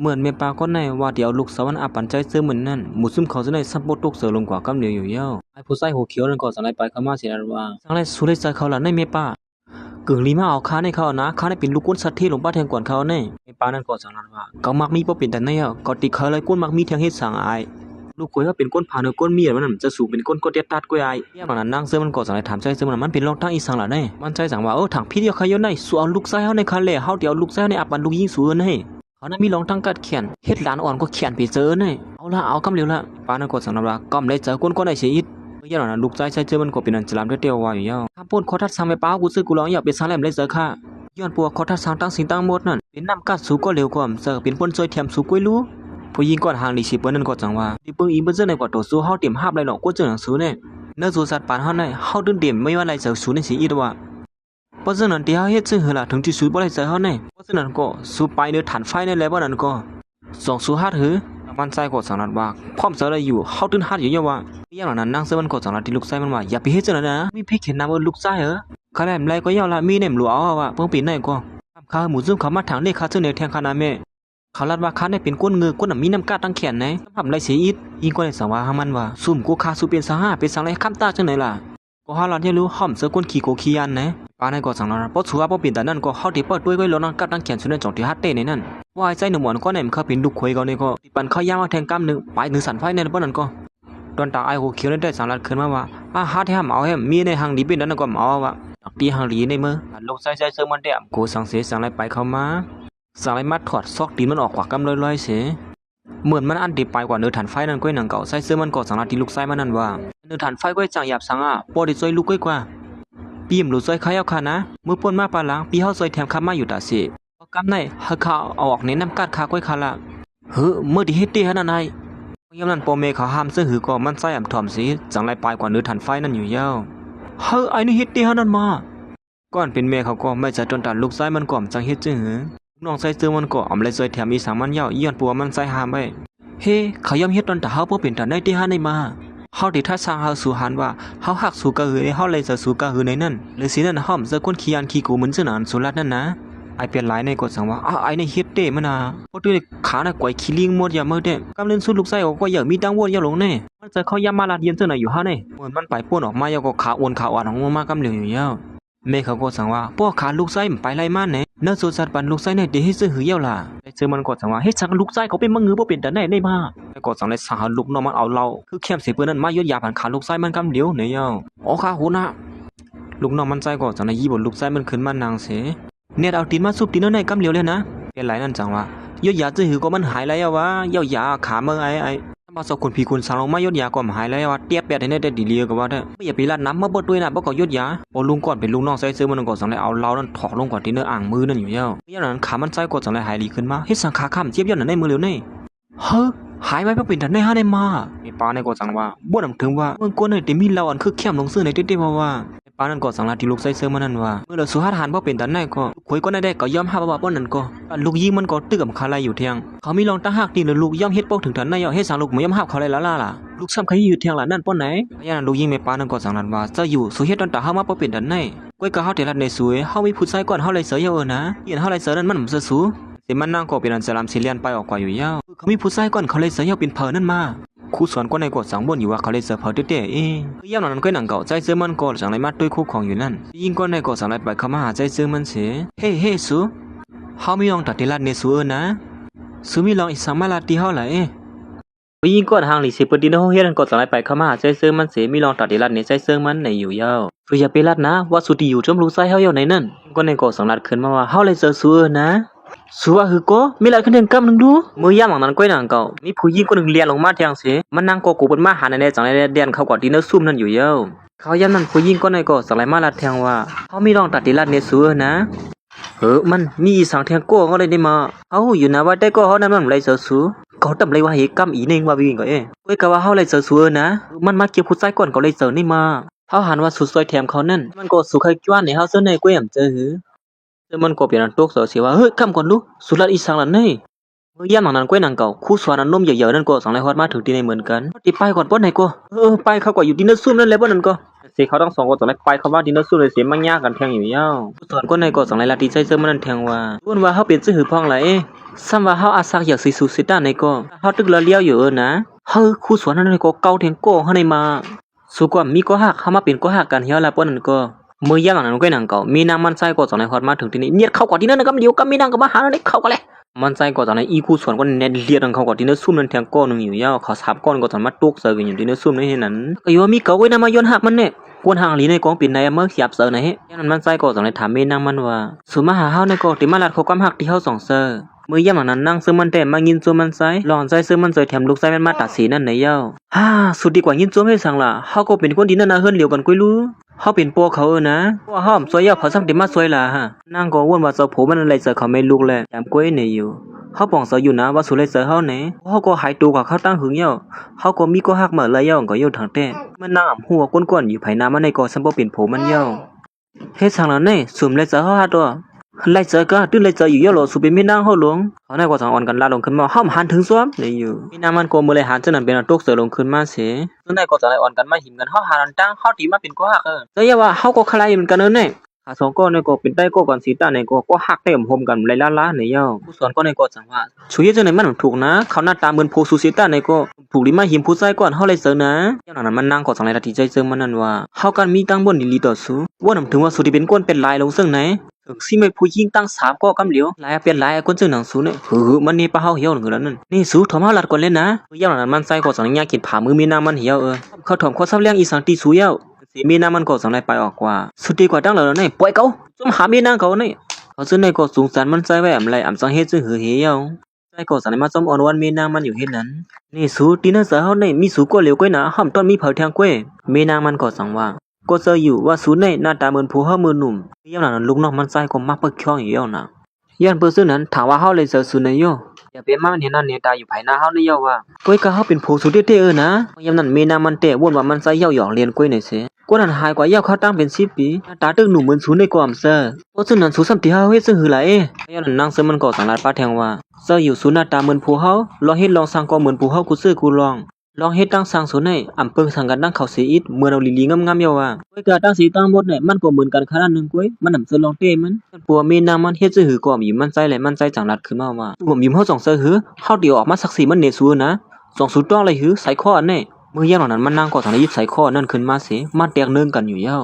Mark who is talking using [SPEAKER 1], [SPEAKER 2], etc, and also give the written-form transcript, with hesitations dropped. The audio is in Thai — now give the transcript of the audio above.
[SPEAKER 1] เหมือนเมปาก็ในว่าเดี๋ยวลูกสาวมันอาปันใจซื้อเหมือนนั่นหมูซุ่มเขาจะในซับโบตุกเสือลงกว่ากำเหนียวอยู่เย้าไอ้ผู้ใส่หัวเขียวนั่นก็สังไรไปเขามาเสียว่าสังไรสุริใจเขาละในเมปากึ่งลีมาเอาค้าในเขานะค้าในเป็นลูกก้นสัตว์ที่หลงป้าแทงก่อนเขาเนี่ยเมปานั่นก็สังไรว่าเขามักมีป้อเป็นแต่เนี่ยก็ติเขาเลยก้นมักมีแทงเฮ็ดสังไอลูกกวยว่าเป็นก้นผ่านหรือก้นมีมันจะสูงเป็นก้นเดียดตัดกวยไอเยี่ยมนั้นนั่งเสื้อมันก็สังไรถามใจเสื้อมันเป็นรองทั้งอีสังละเนี่ยมันใจสังว่าถังพี่เดียวใครย้อนในสู้เอาลูกไส้เขาในคันเล่เขาเดี๋ยวลูกไส้ในอาปันลูกยิงสูนให้เขานั้นมีรองทั้งกัดเขียนเฮ็ดหลานอ่อนก็เขียนไปเจอเนี่ยเอากำเร็วละป้านั่นก็สังไรว่าก้มเลยเจอก้นไอเสียอิดยันนั้นลูกใจใช้เจอมันก็เป็นอันจลามเดียวว่าอยู่ข้าพูดขอทัดสังไปป้ากูซื้อกูร้องอยากเป็นสังแหลมเลยเจอค่ะย้อนปัวขอทัดสังตั้งสิงตั้งหมดนั่นเป็นน้ำกัดสูก็เร็วกว่าเจอเป็นพ้นซอยเทียมสูกุ้ยรู้ผู้ยิงก่อนห่างดีชีเปิ้นนั่นก็จังว่าดิเปิ้งอีเปิ้นเจอในกว่าตัวสู้เฮาเต็มห้าบเลยหรอกกูเจอหนังสือเนี่ยเนื้อสูสัตว์ปานเฮาในเฮาดึงเต็มไม่ว่าอะไรเจอสูในสีอีดว่าเพราะฉะนั้นที่เฮาเฮ็ดซึ่งเฮล่ะถึงที่สูบ่ได้เจอเฮาในเพราะฉะนั้นก็สูไปเนื้อฐานไฟในแล้วบ่นั้นก็สองสูฮัดหือมันใจก็สังนัดว่าพร้อมเจอได้อยู่เฮาตึ้นฮัดอยู่ว่าอย่างนั้นนั่งเสื้อมันก็จังละที่ลูกไส้มันว่าอย่าไปเฮ็ดจังนั้นนะมีพี่เห็นน้ำลูกไส้เหรอข้าแหลมไรก็ยาวละมีเนี่ยหลัวเอาว่าเพิ่งปีนได้ก็ข้าหมูซุ่มเขามาทางนี้ข้าเจอในแทงคานาเมเขาลัดว่าข้าเนี่ยเป็นก้นเงือก้นมีน้ำกาตั้งแขนไหนทำไรเสียอิดยิงก็เลยสังว่ามันว่าซุ่มกูข้าสู้เป็นสังหาเป็นสังไรข้ามตาจังไหนล่ะก็ฮาลัดยังรู้ห่อมเสือก้นขี่โกขี้ยันนะป้าในก็สังนั้นเพราะชัวเพราะเป็นแต่นั่นก็เขาที่เปิดด้วยก็ล้อนั่งกาตั้งแขนสุดในจ่องที่ฮัตเต้ในนั่นว่าใจหนุ่มหวานก็เนี่ยมันเขาเป็นลูกคุยเขาเนี่ยก็ติปันเขาย่างมาแทงกำหนึ่งไปหนึ่งสันไฟในป้อนนั่นก็ตอนตาไอหัวเขียวได้สารลัดขึ้นมาว่าฮัทแฮมเอาแฮมมีในหังดีเป็นนั้นก็เอาว่าดอกตีหังดีในมือลูกใส่เสื้อมันเดี่ยมกูสั่งเสียสั่งอะไรไปเข้ามาสั่งอะไรมาถอดซอกตีนมันออกกว่ากำลอยๆเสียเหมือนมันอันดีไปกว่าเนื้อฐานไฟนั่นก้อยหนังเก่าใส่เสื้อมันก็สั่งลัดที่ลูกใส่มันนั่นว่าเนื้อฐานไฟก้อยจังหยาบสังปอดีซอยลูกก้อยกว่าปีมลูกซอยขายเอาขานะมือป่นมาปลาล้างปีเฮาซอยแถมข้ามาอยู่ตาเสียกำในเฮาข้าวเอาออกเน้นน้ำกัดขาก้อยขาละเฮ้อเมื่อดีเฮ็ดดีขนาดไหนยามนั้นปอเมเขาห้ามเสื้อหือก็มันใส่ถ่อมสีจังไรปลายกว่าเนื้อฐานไฟนั่นอยู่เย้าเฮ้อไอ้นี่เฮ็ดดีขนาดมาก่อนเป็นเมเขาก็ไม่จะจนตัดลูกไส้มันก่อมจังเฮ็ดจึงหือน้องใส่เสื้อมันก็อมเลยซอยแถมอีสังมันเย้าย้อนปัวมันใส่หามไปเฮ้เขายอมเฮ็ดตอนแต่เฮาบ่เป็นตาได้ที่หาในมาเฮาที่ถ้าสร้างเฮาสู่หันว่าเฮาหักสู่กะหือเฮาเลยจะสู่กะหือในนั่นหรือสินั่นห้อมเสื้อคนขี้ยันขี้กูเหมือนเสื้อหนานสุรัตนั่นนะไอเปลี่ยนหลายในกดสั่งว่าไอในเฮ็ดเด้มันเพราะด้วยขาน่ะก๋วยขี้ลิงหมดอย่าเมื่อเด้กำเล่นสู้ลูกไส้ออกก็อย่ามีดังวนอย่าหลงแน่มันจะเขายามมาลาดเย็นเสื้อไหนอยู่ฮะเนี่ยเหมือนมันไปป้วนออกมาอย่าก็ขาอ้วนขาอ่อนของมากำเหลียวอยู่เย้าแม่เขาก็สั่งว่าพวกขาลูกไส้มันไปไล่มาเนี่ยเนื้อสูสัตว์ปันลูกไส้เนี่ยเดี๋ยวให้ซื้อหือเย้าล่ะไอเสื้อมันก็สั่งว่าเฮ็ดสั่งลูกไส้เขาเป็นมังงือบ่เป็นแต่ไหนได้มาไอก็สั่งเลยสั่งลูกน้องมันเอาเราคือเข้มเสียเปื้อนนั้นมายดยาผ่านขาลูกไส้มันกำเหลียวเนี่ยเย้าขาหูนะลูกน้องมันใจก็สั่งในยี่บนลูกไส้มันขึ้นมานางเสเนี่ยเอาตีนมาซุบตีนในกำเหลียวเลยนะเป็นไรนั่นจังวะยดยาจะหือก็มันหายแล้ววะยายาขาเมืองไอมาสกุลพีคุณสาวลงมายดยาก็หายแล้ววะเตี้ยแปดให้ได้ดีเลียก็ว่าได้ไม่อย่าไปลาดน้ำมาบดด้วยนะบ่ก็ยดยาพอลุงก่อนเป็นลุงน้องใส่เสื้อมันก็สั่งเลยเอาเรานั่นถอดลงก่อนที่เนื้ออ่างมือนั่นอยู่เย้าอย่างนั้นขามันใจก็สั่งเลยหายดีขึ้นมาเฮ็ดสังขาข้ามเจี๊ยบย้อนในมือเหลียวนี่เฮ้อหายไปเพราะเป็นแต่ในห้าในมามีป้าในก็สั่งว่าบ่นำถึงว่าเมืองก้นในเต็มมีเราอันคือเข้มลงเสื้อในเต้ๆว่าป้านั่นก็สั่งลาที่ลูกใส่เสื้อมันนั่นว่าเมื่อเราสุภาพทานเพราะเป็นแต่ไหนก็คุยก็ได้ก็ยอมห้าบ่ป้อนนั่นก็ลูกยิงมันก็ตึกกับคาไรอยู่เทียงเขามีลองตั้งหักตีนลูกย่อมเฮ็ดป้องถึงแต่ไหนเฮ็ดสั่งลูกไม่ยอมห้าเขาเลยล่ะลูกซ้ำใครอยู่เทียงล่ะนั่นป้อนไหนอย่างนั้นลูกยิงไม่ป้านั่นก็สั่งนั้นว่าจะอยู่สุเฮ็ดตอนตาเฮามาเพราะเป็นแต่ไหนก้อยก็เฮาเทลัดในสวยเฮามีผู้ชายก่อนเฮาเลยเสือเยอะนะเห็นเฮาเลยเสือนั้นมันบ่สู้สิมันนั่งก็เป็นอันสลามสิเลียนไปออกกว่าอยู่ยาวเขามีผู้ชายก่อนเขาเลยเสือเยอะเป็นเพอนั่นมาครูสอนก็ในกดสังบนอยู่ว่าเขาเลยเสือเพอเต้ๆคือย่ำนั้นก็หนังเก่าใจเสือมันก็สั่งไรมาด้วยคู่ของอยู่นั่นยิงก็ในกดสั่งไรไปเขามาหาใจเสือมันเสียเฮ้สูเฮามีลองตัดทีลัดในสูนะสูมีลองอีสังมาลาตีเฮาไหลยิงก็ทางหลีสิปดินโฮเฮ็ดก็สั่งไรไปเขามาหาใจเสือมันเสียมีลองตัดทีลัดในใจเสือมันในอยู่ยาวคืออย่าไปลัดนะว่าสุติอยู่จมรู้ไส้เฮาอยู่ในนั่นก็ในกดสั่งลัดขึ้นมาว่าเฮาเลยเสือสูนะสัวคือก็มีหลายคะแนนกำหนึ่งดูมือย่ำของนั้นก้อยนางเก่ามีผู้หญิงคนหนึ่งเรียนลงมาเทียงเสียมันนางก็กูเป็นมาหาในจังไรเดียนเขากอดดินเนอร์ซุ่มนั่นอยู่เย้าเขาย่ำนั้นผู้หญิงก็ในก็สังไรมาลาเทียงว่าเขามีรองตัดดิลัดเนสัวนะมันมีสังเทียงก็เขาเลยได้มาเขาอยู่นะว่าได้ก็เขานั้นมันไรเสือสูเขาทำไรว่าเหตุกรรมอีนึงว่าวิ่งก็ก้อยก็ว่าเขาเลยเสือสัวนะมันมาเก็บผู้ชายก่อนก็เลยเสือนี่มาเขาหันว่าสุดซอยแถมเขานั่นมันก็สุขจวนในเขาเสือในก้อยเจอมันก็เปลี่ยนตัวเสียว่าเฮ้ยคำก่อนดูสุดละอีสังละนี่เมื่อย่ำหลังนั้นก้อยนางเก่าคู่สวนนั้นนมใหญ่ๆนั่นก็สังไรฮอดมาถึงที่ในเหมือนกันที่ไปก่อนป้อนไหนก็ไปเขาก็อยู่ที่นั่นซุ่มนั่นแหละป้อนนั่นก็ เสเขาทั้งสองก็จังไรไปเขาว่าดินเนอร์สู้เลยเสียมันยากกันแทงอยู่เย้าส่วนก็ในก็จังไรลาติใจเจอมันนั่นแทงว่าล้วนว่าเฮาเป็นซื่อหือพ้องไหลซ้ำว่าเฮาอาศักอยากสิสู่สิตาในก็เฮาตึกละเลี้ยวอยู่นะเฮาคู่สวนนั้นก็เก่าแทงโก้เฮาในมาสู้ก็มีก็ฮักเฮามาเป็นก็ฮักกันเฮียละปนนั้นก็มือย่างนั้นก็นังเก่ามีนางมันไส้ก็จังไรฮอดมาถึงที่นี่เนี่ยเข้าก่อนที่นั่นก็เดี๋ยวก็มีนางก็มาหานั่นเข้าก็เลยมันไส้ก็จังไรอีคู่สวนก็เน็ตเลียดเขาก่อนที่นั่นซุ่มนั่นแทงก้อนนึงอยู่ยาวเขาสับก้อนก็จังมาตุกเสือกันอยู่ที่นั่นซุ่มในนั้นก็อยู่ว่ามีเก่าไว้นำมาย้อนหักมันเนี่ยกวนหางหลีในกองปิ่นในเมื่อเขียบเสือไหนยันมันไส้ก็จังไรถามมีนางมันว่าสุมาหาเฮาในก็ติมาลัดเขาความหักที่เฮาสองเสือมือย่ำนั้นนั่งซื้อมันแต่มายินโจมันไซหลอนไซซื้อมันเจอแถมลูกไซมันมาตัดสีนั่นไหนเย้าสุดดีกว่ายินโจไม่สั่งล่ะเฮาก็เป็นคนดีนั่นนะเฮิรนเหลียวกันกุ้ยรู้เฮาเป็นปัวเขานะปัวห้อมสวยเย้าเขาซ้ำเต็มมาสวยล่ะฮะนั่งก็วนว่าเจ้าผมมันอะไรเจอเขาไม่ลูกแลแถมกุ้ยเนี่ยอยู่เฮาปองเสืออยู่นะว่าสุเลยเสือเฮาไหนเฮาก็หายตัวกว่าเขาตั้งหึงเย้าเฮาก็มีก็ฮักมาเลยเย้าก็เย้าทางแต่มันนั่งอ่ำหัวก้นๆอยู่ไผนามันในก็ซ้ำบ่เป็นผมมันเย้าเฮ็ดสั่งแล้วเนี่ยสุ่มเลยเสือเฮาหาตัวไล่เจอก็ตื้นไล่เจออยู่เยอะหรอสุเป็นไม่นั่งเฮาหลงเขาในก็จังอ่อนกันลาลงขึ้นมาห้ามหันถึงซ้อมเลยอยู่มีน้ำมันก็มือเลยหันจนนั้นเป็นตกเสือลงขึ้นมาเสียซึ่งในก็จังไล่อ่อนกันมาหิมกันเฮาหันตั้งเฮาตีมาเป็นก็ฮักแต่อย่าว่าเฮาก็คลายเหมือนกันเนี่ยขาสองก็ในก็เป็นใต้ก็ก่อนสีตาในก็ฮักได้ห่มกันไล่ล้าๆในเย้าผู้สอนก็ในก็จังว่าช่วยจังไหนมันถูกนะเขาหน้าตาเหมือนโพสุสีตาในก็ถูกลิมาหิมผู้ใส่ก่อนเฮาเลยเสือนะอย่างนั้นมันนั่งก็จังไล่ตัดใจเจอมันนั่นว่าเฮากันมีตั้งบนดีต่อสู้ว่านำถึงว่าสุดที่เป็นก้นเป็นลายลงซึ่งไหนสิไม่ผู้หญิงตั้ง3ก็กำเหลียวลายเปลี่ยนลายคนซึ่งหนังสูเนี่ยมันนี่ปะเฮาเหี่ยวเหมือนนั่นนี่สูถมเฮาลัดก่อนเล่นนะอย่างนั้นมันใส่ก็สังญากินผามือมีน้ำมันเหี่ยวเขาถมเขาซับเลี้ยงอีสังตีสูเหี่ยวสิมีน้ำมันก็สังไล่ไปออกกว่าสุดดีกว่าตั้งแล้วนี่ปล่อยเขาจมหามีนางเขานี่เขาซึ่งในก็สงสารมันใส่ไว้อำไรอำสังเฮ็ดซึ่งหือเหี่ยวใส่ก็สังมาจมอ่อนวันมีนางมันอยู่เฮ็ดนั้นนี่สูตีน่าเสือเฮานี่มีสูก็เหลียวก้อยนะห้ามต้นมีเผาแทงก้อยมีนางมันก็สังว่าก็เจออยู่ว่าสูในหน้าตาเหมือนผู้เฮามือหนุ่มอย่างนั้นลูกน้องมันใส่ก็มักเปิกช่องอยู่นะย้อนเปิ้ซึ่งนั้นถามว่าเฮาเลยเจอสูในโยอย่าเป็นมามันเห็นนั่นเนี่ยตาอยู่ภายหน้าเฮาในโยว่าก้อยก็เฮาเป็นผู้สุดเท่ๆนะยามนั้นมีนางมันเตะวนว่ามันใส่เหี่ยวหยอกเรียนก้อยในเสกว่านั้นหายกว่าเหี่ยวเขาตั้งเป็น10 ปีหน้าตาตึกหนุ่มเหมือนสูในกว่าอำเซอเพราะซึ่งนั้นสูซ้ำที่เฮาเฮ็ดซึ่งหือหลายย้อนนั้นนางเสือมันก็สังลาดป้าแทงว่าเจออยู่สูหน้าตาเหมือนผู้เฮาลองเฮ็ดลองสร้างก็เหมือนผู้เฮากูซื้อกูลองลองเฮ็ดตั้งสร้างสูในอำเปิงสังกันตั้งเขาสีอิดเมื่อเราลีๆงามๆเยาว่าก้อยกะตั้งสีตั้งหมดเนี่ยมันก็เหมือนกันขนาดนึงก้อยมันนำเสือลองเต้มันปัวมีนางมันเฮ็ดซื่อหือก็มีมันใจแหละมันใจจังลัดขึ้นมาว่าบ่มีเฮาสองเสือหือเฮาเดี๋ยวออกมาสักสีมันเนสูนะสองสุดต้องเลยหือใส่ข้ออันนี้มือย่างเหล่านั้นมันนางก็ทางได้ยิบใส่ข้อนั่นขึ้นมาสิมาแตกเนื่องกันอยู่เย้า